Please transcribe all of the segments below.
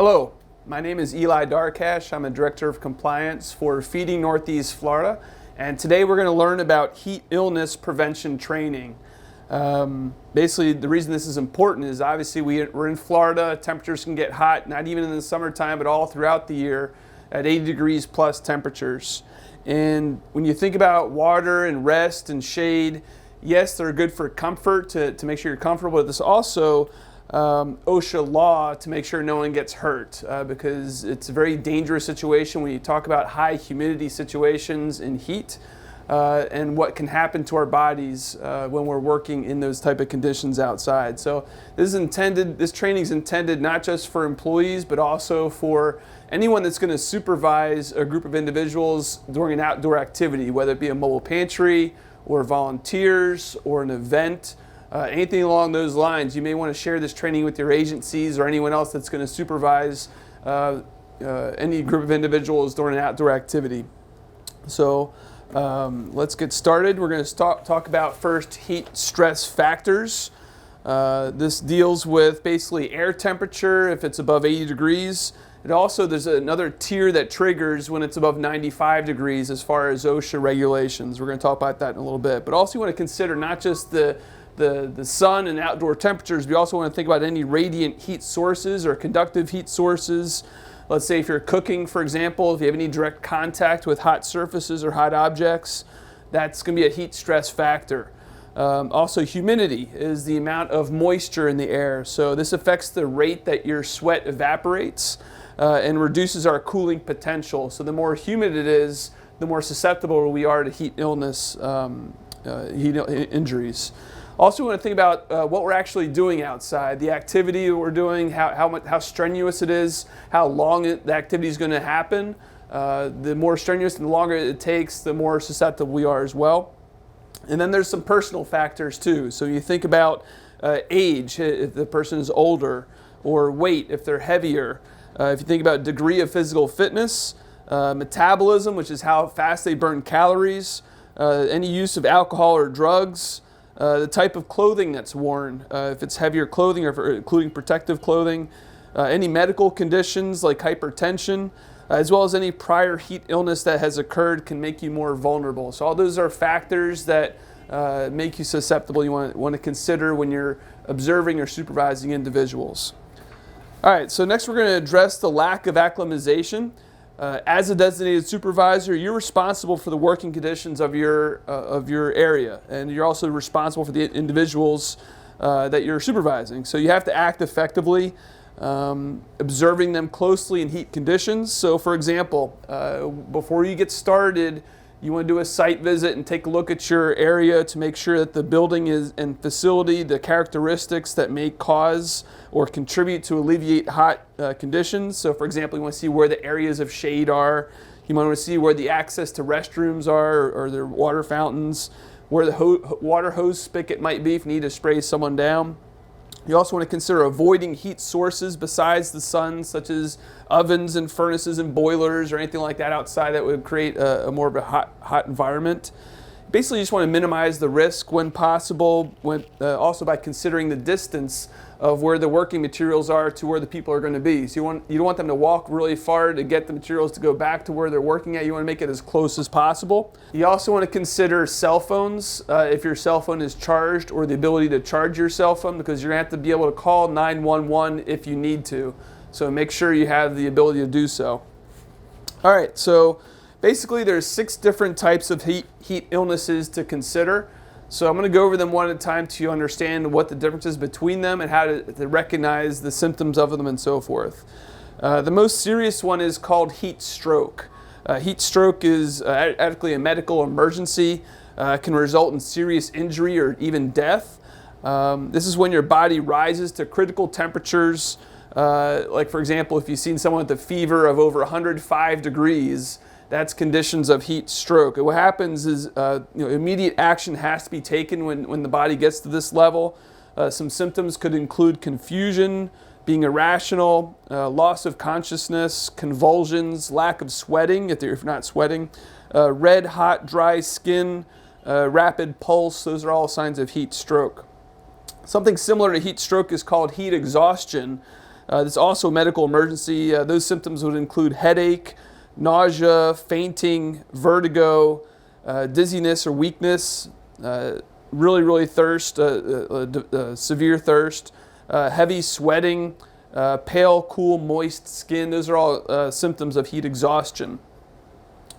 Hello, my name is Eli Darkatsh. I'm a Director of Compliance for Feeding Northeast Florida, and today we're going to learn about heat illness prevention training. Basically, the reason this is important is obviously we're in Florida. Temperatures can get hot, not even in the summertime, but all throughout the year at 80 degrees plus temperatures. And when you think about water and rest and shade, yes, they're good for comfort, to make sure you're comfortable, but this also OSHA law to make sure no one gets hurt, because it's a very dangerous situation when you talk about high humidity situations and heat and what can happen to our bodies when we're working in those type of conditions outside. So this training is intended not just for employees but also for anyone that's going to supervise a group of individuals during an outdoor activity, whether it be a mobile pantry or volunteers or an event. Anything along those lines. You may want to share this training with your agencies or anyone else that's going to supervise any group of individuals during an outdoor activity. So let's get started. We're going to talk about first heat stress factors. This deals with basically air temperature if it's above 80 degrees. And also there's another tier that triggers when it's above 95 degrees as far as OSHA regulations. We're going to talk about that in a little bit. But also you want to consider not just the sun and outdoor temperatures. We also want to think about any radiant heat sources or conductive heat sources. Let's say if you're cooking, for example, if you have any direct contact with hot surfaces or hot objects, that's going to be a heat stress factor. Also, humidity is the amount of moisture in the air. So this affects the rate that your sweat evaporates and reduces our cooling potential. So the more humid it is, the more susceptible we are to heat illness, heat injuries. Also, we want to think about what we're actually doing outside, the activity that we're doing, how strenuous it is, how long the activity is going to happen. The more strenuous and the longer it takes, the more susceptible we are as well. And then there's some personal factors too. So you think about age, if the person is older, or weight, if they're heavier. If you think about degree of physical fitness, metabolism, which is how fast they burn calories, any use of alcohol or drugs, the type of clothing that's worn, if it's heavier clothing or including protective clothing, any medical conditions like hypertension, as well as any prior heat illness that has occurred can make you more vulnerable. So all those are factors that make you susceptible you want to consider when you're observing or supervising individuals. All right, so next we're going to address the lack of acclimatization. As a designated supervisor, you're responsible for the working conditions of your area, and you're also responsible for the individuals that you're supervising. So you have to act effectively, observing them closely in heat conditions. So for example, before you get started, you want to do a site visit and take a look at your area to make sure that the building and facility, the characteristics that may cause or contribute to alleviate hot conditions. So for example, you want to see where the areas of shade are. You want to see where the access to restrooms are or their water fountains, where the water hose spigot might be if you need to spray someone down. You also want to consider avoiding heat sources besides the sun, such as ovens and furnaces and boilers or anything like that outside that would create a more of a hot environment. Basically, you just want to minimize the risk when possible, also by considering the distance of where the working materials are to where the people are going to be. So you don't want them to walk really far to get the materials to go back to where they're working at. You want to make it as close as possible. You also want to consider cell phones, if your cell phone is charged, or the ability to charge your cell phone, because you're going to have to be able to call 911 if you need to. So make sure you have the ability to do so. All right, so basically there's 6 different types of heat illnesses to consider. So I'm going to go over them one at a time to understand what the difference is between them and how to recognize the symptoms of them and so forth. The most serious one is called heat stroke. Heat stroke is actually a medical emergency, can result in serious injury or even death. This is when your body rises to critical temperatures. Like for example, if you've seen someone with a fever of over 105 degrees, that's conditions of heat stroke. And what happens is immediate action has to be taken when the body gets to this level. Some symptoms could include confusion, being irrational, loss of consciousness, convulsions, lack of sweating if you're not sweating, red, hot, dry skin, rapid pulse. Those are all signs of heat stroke. Something similar to heat stroke is called heat exhaustion. It's also a medical emergency. Those symptoms would include headache, nausea, fainting, vertigo, dizziness or weakness, really thirst, severe thirst, heavy sweating, pale, cool, moist skin. Those are all symptoms of heat exhaustion.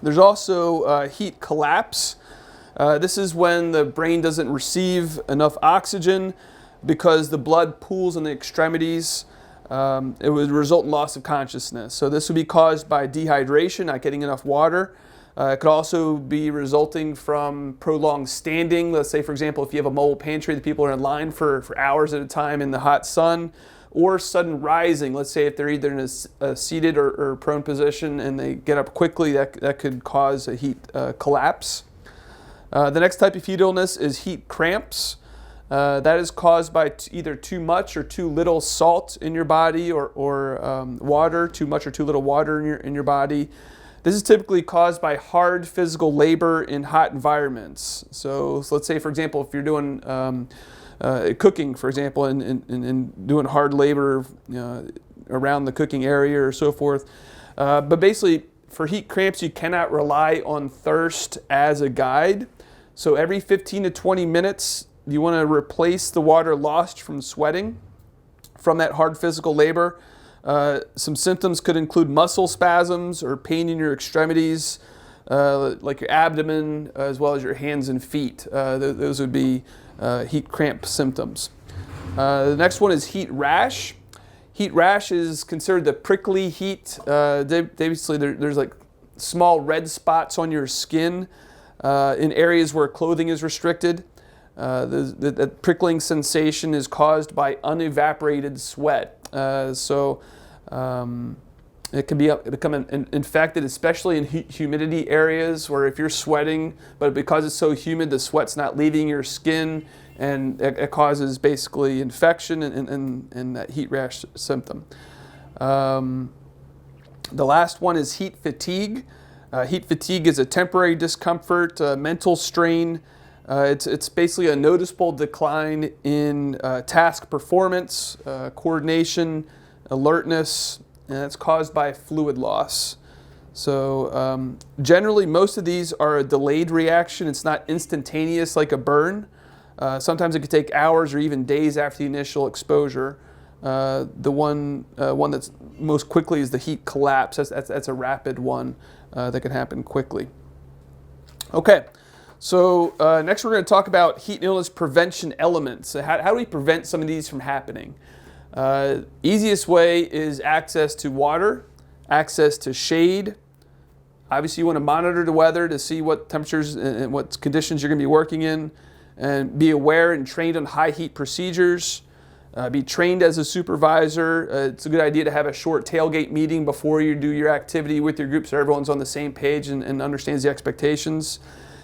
There's also heat collapse. This is when the brain doesn't receive enough oxygen because the blood pools in the extremities. It would result in loss of consciousness. So this would be caused by dehydration, not getting enough water. It could also be resulting from prolonged standing. Let's say, for example, if you have a mobile pantry, the people are in line for hours at a time in the hot sun, or sudden rising. Let's say if they're either in a seated or prone position and they get up quickly, that could cause a heat collapse. The next type of heat illness is heat cramps. That is caused by either too much or too little salt in your body, or water, too much or too little water in your body. This is typically caused by hard physical labor in hot environments. So let's say, for example, if you're doing cooking, for example, and doing hard labor around the cooking area or so forth. But basically, for heat cramps, you cannot rely on thirst as a guide. So every 15 to 20 minutes, you want to replace the water lost from sweating from that hard physical labor. Some symptoms could include muscle spasms or pain in your extremities, like your abdomen, as well as your hands and feet. Those would be heat cramp symptoms. The next one is heat rash. Heat rash is considered the prickly heat. Basically, there's like small red spots on your skin in areas where clothing is restricted. The prickling sensation is caused by unevaporated sweat. It can become infected, especially in humidity areas where if you're sweating, but because it's so humid, the sweat's not leaving your skin, and it causes basically infection and that heat rash symptom. The last one is heat fatigue. Heat fatigue is a temporary discomfort, mental strain. It's basically a noticeable decline in task performance, coordination, alertness, and it's caused by fluid loss. So generally, most of these are a delayed reaction. It's not instantaneous like a burn. Sometimes it could take hours or even days after the initial exposure. The one that's most quickly is the heat collapse. That's a rapid one that can happen quickly. Okay. So next we're going to talk about heat illness prevention elements. So how do we prevent some of these from happening? Easiest way is access to water, access to shade. Obviously you want to monitor the weather to see what temperatures and what conditions you're going to be working in, and be aware and trained on high heat procedures. Be trained as a supervisor. It's a good idea to have a short tailgate meeting before you do your activity with your group so everyone's on the same page and understands the expectations.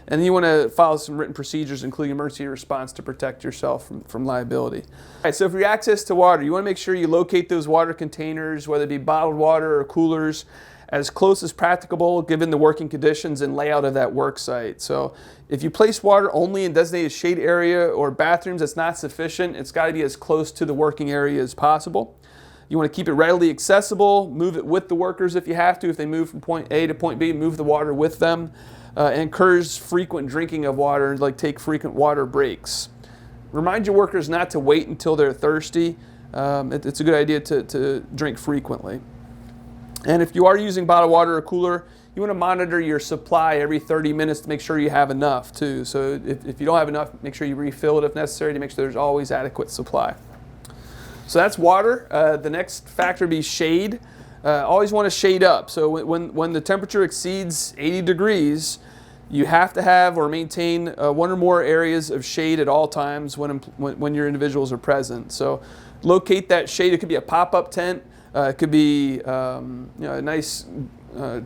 And then you want to follow some written procedures, including emergency response, to protect yourself from liability. All right, so for your access to water, you want to make sure you locate those water containers, whether it be bottled water or coolers, as close as practicable given the working conditions and layout of that work site. So if you place water only in designated shade area or bathrooms, that's not sufficient. It's got to be as close to the working area as possible. You want to keep it readily accessible, move it with the workers if you have to. If they move from point A to point B, move the water with them. Encourage frequent drinking of water, like take frequent water breaks. Remind your workers not to wait until they're thirsty. It's a good idea to drink frequently. And if you are using bottled water or cooler, you want to monitor your supply every 30 minutes to make sure you have enough too. So if you don't have enough, make sure you refill it if necessary to make sure there's always adequate supply. So that's water. The next factor would be shade. Always want to shade up. So when the temperature exceeds 80 degrees, you have to have or maintain one or more areas of shade at all times when your individuals are present. So locate that shade. It could be a pop-up tent. It could be a nice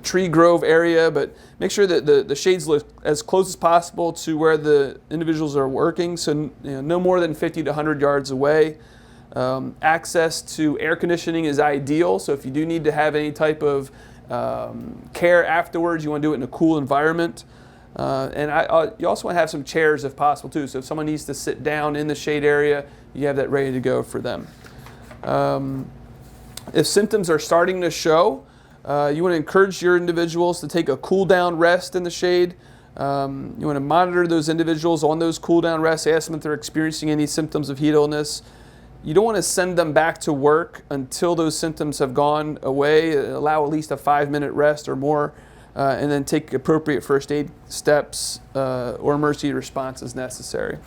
tree grove area, but make sure that the shades look as close as possible to where the individuals are working. So no more than 50 to 100 yards away. Access to air conditioning is ideal, so if you do need to have any type of care afterwards, you want to do it in a cool environment. You also want to have some chairs if possible too, so if someone needs to sit down in the shade area, you have that ready to go for them. If symptoms are starting to show, you want to encourage your individuals to take a cool down rest in the shade. You want to monitor those individuals on those cool down rests, ask them if they're experiencing any symptoms of heat illness. You don't want to send them back to work until those symptoms have gone away. Allow at least a 5-minute rest or more, and then take appropriate first aid steps or emergency response as necessary.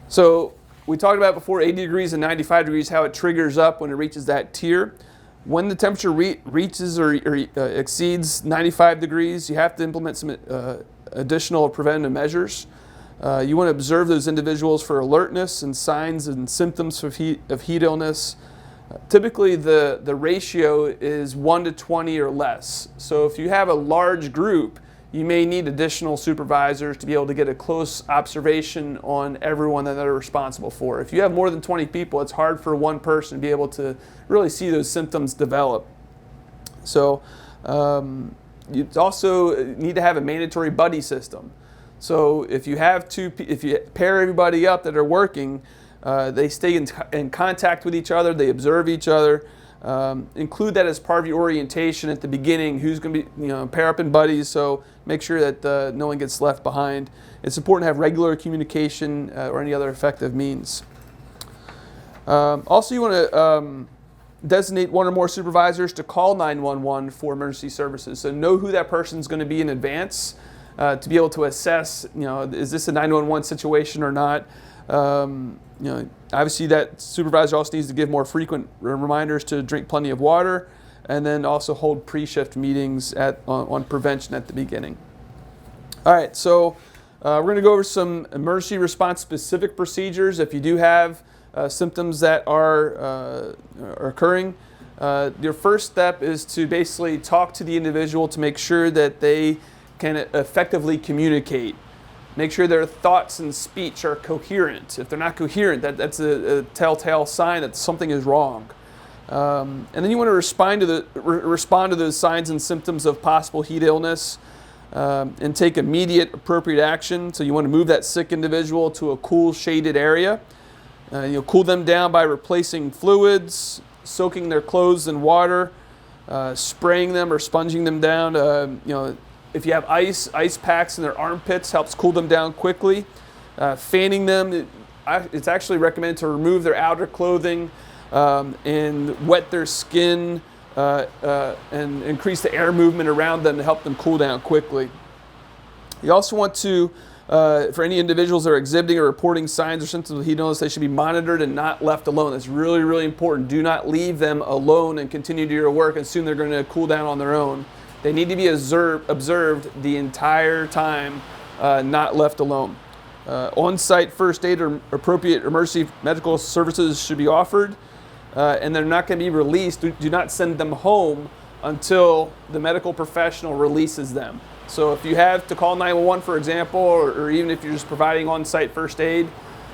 So we talked about before 80 degrees and 95 degrees, how it triggers up when it reaches that tier. When the temperature reaches or exceeds 95 degrees, you have to implement some additional preventive measures. You want to observe those individuals for alertness and signs and symptoms of heat illness. Typically, the ratio is 1 to 20 or less. So if you have a large group, you may need additional supervisors to be able to get a close observation on everyone that they're responsible for. If you have more than 20 people, it's hard for one person to be able to really see those symptoms develop. So you also need to have a mandatory buddy system. So if you pair everybody up that are working, they stay in contact with each other, they observe each other. Include that as part of your orientation at the beginning. Who's going to be, pair up in buddies, so make sure that no one gets left behind. It's important to have regular communication or any other effective means. Also, you want to designate one or more supervisors to call 911 for emergency services. So know who that person's going to be in advance to be able to assess, is this a 911 situation or not. Obviously that supervisor also needs to give more frequent reminders to drink plenty of water, and then also hold pre-shift meetings on prevention at the beginning. All right, so we're going to go over some emergency response specific procedures. If you do have symptoms that are occurring, your first step is to basically talk to the individual to make sure that they can effectively communicate. Make sure their thoughts and speech are coherent. If they're not coherent, that's a telltale sign that something is wrong. And then you want to respond to those signs and symptoms of possible heat illness and take immediate appropriate action. So you want to move that sick individual to a cool, shaded area. You'll cool them down by replacing fluids, soaking their clothes in water, spraying them or sponging them down. If you have ice packs in their armpits, helps cool them down quickly. Fanning them, it's actually recommended to remove their outer clothing and wet their skin and increase the air movement around them to help them cool down quickly. You also want to, for any individuals that are exhibiting or reporting signs or symptoms of heat illness, they should be monitored and not left alone. That's really, really important. Do not leave them alone and continue to do your work and assume they're going to cool down on their own. They need to be observed the entire time, not left alone. On-site first aid or appropriate emergency medical services should be offered, and they're not going to be released. Do not send them home until the medical professional releases them. So if you have to call 911, for example, or even if you're just providing on-site first aid,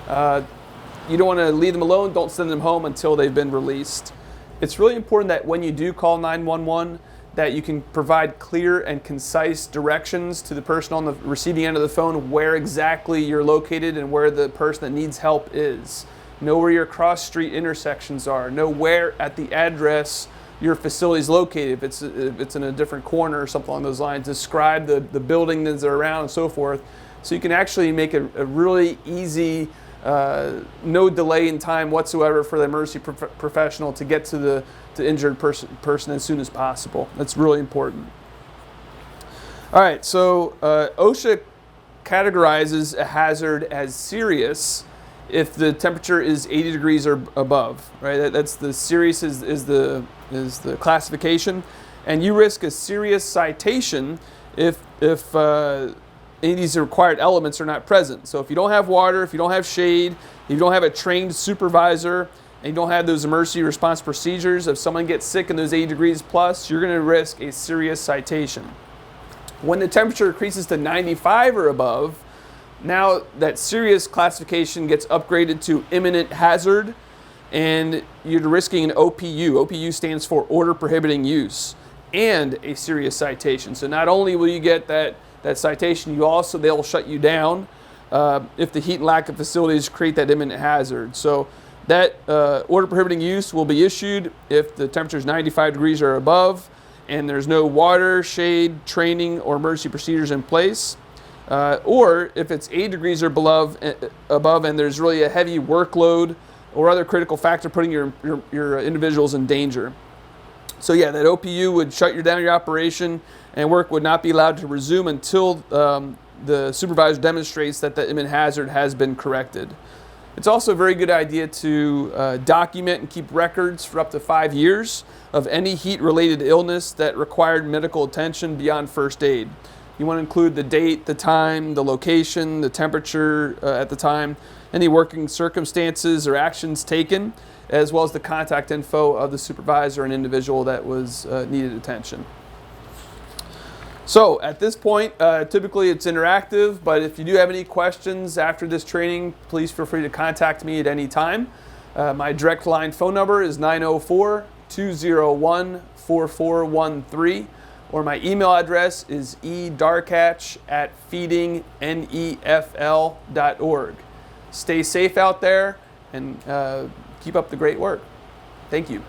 you don't want to leave them alone. Don't send them home until they've been released. It's really important that when you do call 911, that you can provide clear and concise directions to the person on the receiving end of the phone where exactly you're located and where the person that needs help is. Know where your cross-street intersections are. Know where at the address your facility is located. If it's in a different corner or something along those lines. Describe the building that's around and so forth. So you can actually make a really easy, no delay in time whatsoever for the emergency professional to get to the injured person as soon as possible. That's really important. All right, so OSHA categorizes a hazard as serious if the temperature is 80 degrees or above. Right, that's the serious is the classification, and you risk a serious citation if any of these required elements are not present. So if you don't have water, if you don't have shade, if you don't have a trained supervisor, and you don't have those emergency response procedures, if someone gets sick in those 80 degrees plus, you're going to risk a serious citation. When the temperature increases to 95 or above, now that serious classification gets upgraded to imminent hazard, and you're risking an OPU. OPU stands for order prohibiting use, and a serious citation. So not only will you get that citation, they'll shut you down if the heat and lack of facilities create that imminent hazard. So That order prohibiting use will be issued if the temperature is 95 degrees or above and there's no water, shade, training, or emergency procedures in place. Or if it's 8 degrees or above and there's really a heavy workload or other critical factor putting your individuals in danger. So yeah, that OPU would shut down your operation and work would not be allowed to resume until the supervisor demonstrates that the imminent hazard has been corrected. It's also a very good idea to document and keep records for up to 5 years of any heat-related illness that required medical attention beyond first aid. You want to include the date, the time, the location, the temperature at the time, any working circumstances or actions taken, as well as the contact info of the supervisor and individual that was needed attention. So at this point, typically it's interactive, but if you do have any questions after this training, please feel free to contact me at any time. My direct line phone number is 904-201-4413, or my email address is edarkatsh@feedingnefl.org. Stay safe out there and keep up the great work. Thank you.